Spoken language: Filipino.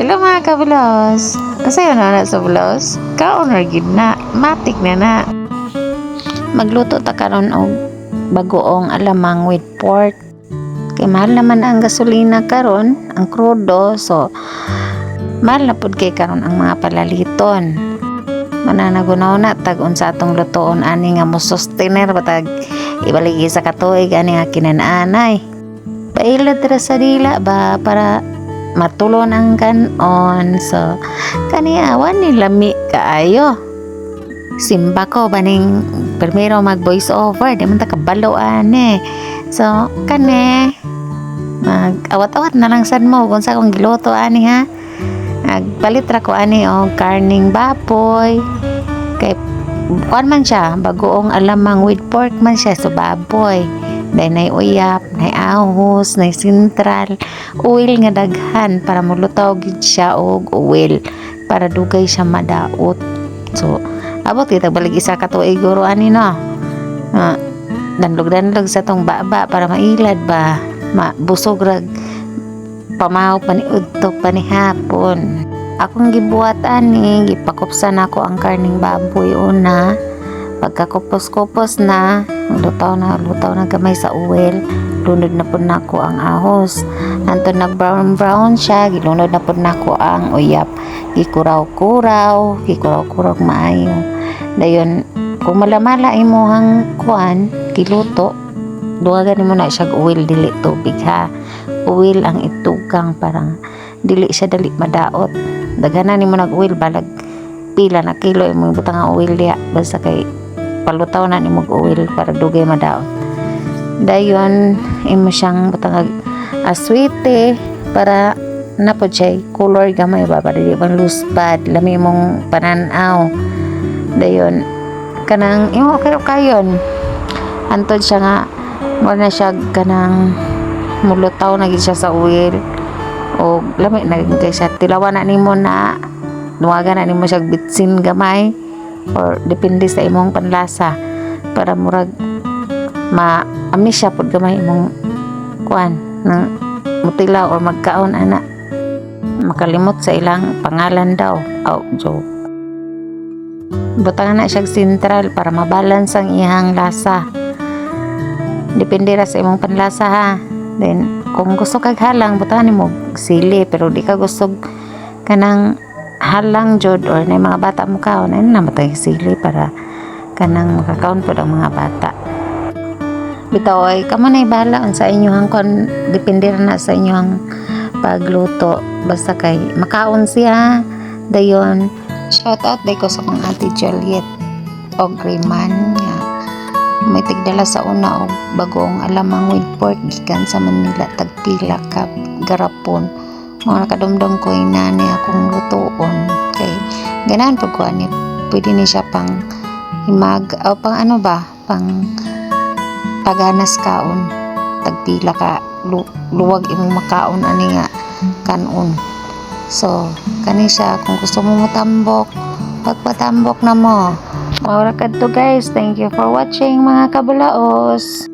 Hello mga kabulos. Asayo na sa bulos. Kaon ra gid na. Matik na. Magluto ta karon og bagoong alamang with pork. Kay mahal naman ang gasolina karon, ang krudo. So mahal na pud kay karon ang mga palaliton. Mananagunaw na tag unsa atong lutoon ani nga mo sustainer batag ibaligi sa katuig ani nga kinananay. Pailad ra sa dila ba para matulon ang kanon. So kaniawan ni lami kaayo. Simba ko baning primero mag voice over di man ta kabalo ani. So kane mag awat-awat na lang sad mo kung sa akong giluto ani ha. Nagpalit ra ko ani og karning baboy. Kay kuan man siya, bagoong alamang with pork man siya, so baboy. Dahil nay uyap, nay ahos, nay sintral, oil nga daghan para mulutaw gid siya og oil para dugay siya madaot. So abot kita balik isa ka tuig guro ani no. Danlog sa tong baba para mailad ba, mabusog rag pamahaw paniudto panihapon. Akong gibuhat ani, gipakupsan ako ang karning baboy una. Pagkakupos-kupos na, lutaw na gamay sa oil. Lunod na pud nako ang ahos. Anton nag brown siya, gilunod na pud nako ang uyap. Gikuraw-kuraw maayo. Dayon kung malamala imong kuan giluto, duwagan mo na siya oil dili tubig ha. Oil ang itugang parang dili siya dali madaot. Daghanan nimo nag oil balag pila na kilo imong butang nga oil diha basta kay palutaw na nimo oil para dugay madaot. Dayon imo siyang butang aswite para napod siya color gamay ba para di bang luspad lami mong pananaw. Dayon kanang imo kayon antod siya nga mo na siya kanang mulutaw na gid siya sa oil o lami na gid siya tilawan na nimo na nuwagan na nimo siya bitsin gamay or depende sa imong panlasa para murag maami siya pud gamay imong kuan nang mutilaw or magkaon ana makalimot sa ilang pangalan daw joke butang na siya sentral para mabalance ang iyang lasa. Depende ra sa imong panlasa ha. Then kung gusto kag halang butangan mo sili pero di ka gusto kanang halang jud or na mga bata mo kaon ay namatay sili para kanang makakaon pud ang mga bata. Bitaw ay kamo na bahala sa inyong kon depende ra na sa inyong pagluto basta kay makaon siya. Dayon shout out day ko sa kong Ate Juliet og Griman nga may tigdala sa una og bagong alamang with pork gikan sa Manila tagpila ka garapon mga nakadumdum ko inani akong lutoon kay ganahan pag ko ani pwede ni siya pang himag o pang ano ba pang paganas kaon tagpila ka luwag imong makaon ani nga kanon. So kani siya kung gusto mo mutambok pagpatambok na mo. Maura kadto guys. Thank you for watching mga kabulaos.